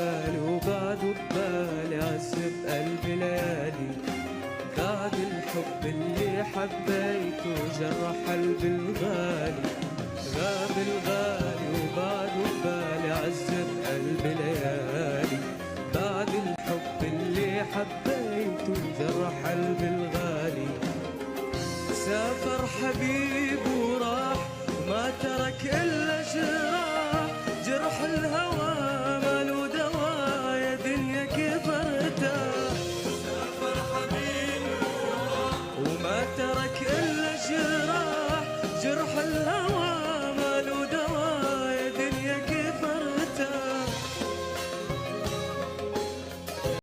ببالي وبعد ببالي عذب قلبي ليالي. بعد الحب اللي حبيته جرح قلبي الغالي. غاب الغالي وبعد ببالي عذب قلبي ليالي. بعد الحب اللي حبيته جرح قلبي الغالي. سافر حبيب وراح ما ترك إلا جراح.